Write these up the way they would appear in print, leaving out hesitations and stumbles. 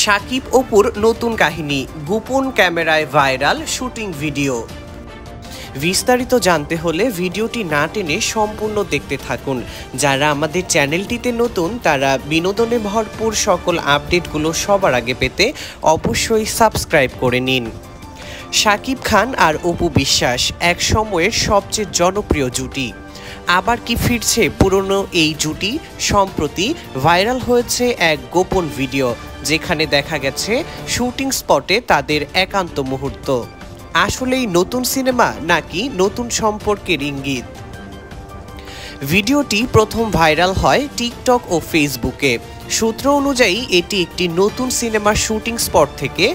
শাকিব অপুর নতুন কাহিনী, গোপন ক্যামেরায় ভাইরাল শুটিং ভিডিও। বিস্তারিত জানতে হলে ভিডিওটি না টেনে সম্পূর্ণ দেখতে থাকুন। যারা আমাদের চ্যানেলটিতে নতুন তারা বিনোদনে ভরপুর সকল আপডেটগুলো সবার আগে পেতে অবশ্যই সাবস্ক্রাইব করে নিন। শাকিব খান আর অপু বিশ্বাস এক সময়ের সবচেয়ে জনপ্রিয় জুটি। আবার কি ফিরছে পুরনো এই জুটি? সম্প্রতি ভাইরাল হয়েছে এক গোপন ভিডিও, যেখানে দেখা গেছে শুটিং স্পটে তাদের একান্ত মুহূর্ত। আসলেই নতুন সিনেমা নাকি নতুন সম্পর্কের ইঙ্গিত? ভিডিওটি প্রথম ভাইরাল হয় টিকটক ও ফেসবুকে। সূত্র অনুযায়ী এটি একটি নতুন সিনেমার শুটিং স্পট থেকে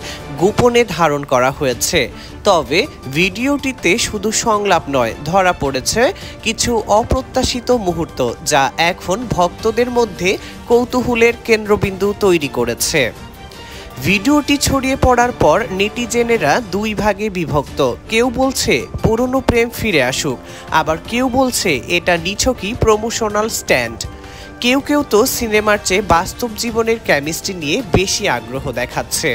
গোপনে ধারণ করা হয়েছে। তবে ভিডিওটিতে শুধু সংলাপ নয়, ধরা পড়েছে কিছু অপ্রত্যাশিত মুহূর্ত, যা এখন ভক্তদের মধ্যে কৌতূহলের কেন্দ্রবিন্দু তৈরি করেছে। ভিডিওটি ছড়িয়ে পড়ার পর নেটিজেনেরা দুই ভাগে বিভক্ত। কেউ বলছে পুরনো প্রেম ফিরে আসুক, আবার কেউ বলছে এটা নিছকই প্রমোশনাল স্ট্যান্ড। কেউ কেউ তো সিনেমার চেয়ে বাস্তব জীবনের কেমিস্ট্রি নিয়ে বেশি আগ্রহ দেখাচ্ছে।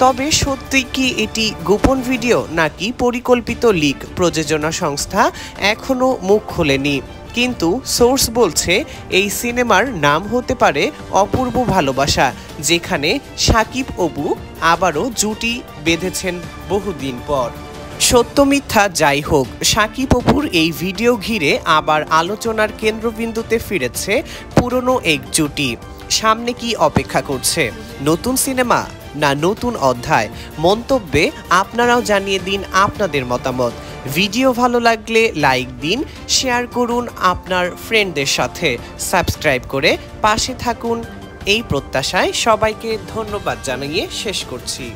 তবে সত্যি কি এটি গোপন ভিডিও নাকি পরিকল্পিত লিক? প্রযোজনা সংস্থা এখনও মুখ খোলেনি, কিন্তু সোর্স বলছে এই সিনেমার নাম হতে পারে অপূর্ব ভালোবাসা, যেখানে শাকিব অপু আবারও জুটি বেঁধেছেন বহুদিন পর। সত্য মিথ্যা যাই হোক, শাকিব অপুর এই ভিডিও ঘিরে আবার আলোচনার কেন্দ্রবিন্দুতে ফিরেছে পুরনো এক জুটি। সামনে কি অপেক্ষা করছে? নতুন সিনেমা না নতুন অধ্যায়? মন্তব্যে আপনারাও জানিয়ে দিন আপনাদের মতামত। ভিডিও ভালো লাগলে লাইক দিন, শেয়ার করুন আপনার ফ্রেন্ডদের সাথে, সাবস্ক্রাইব করে পাশে থাকুন। এই প্রত্যাশায় সবাইকে ধন্যবাদ জানিয়ে শেষ করছি।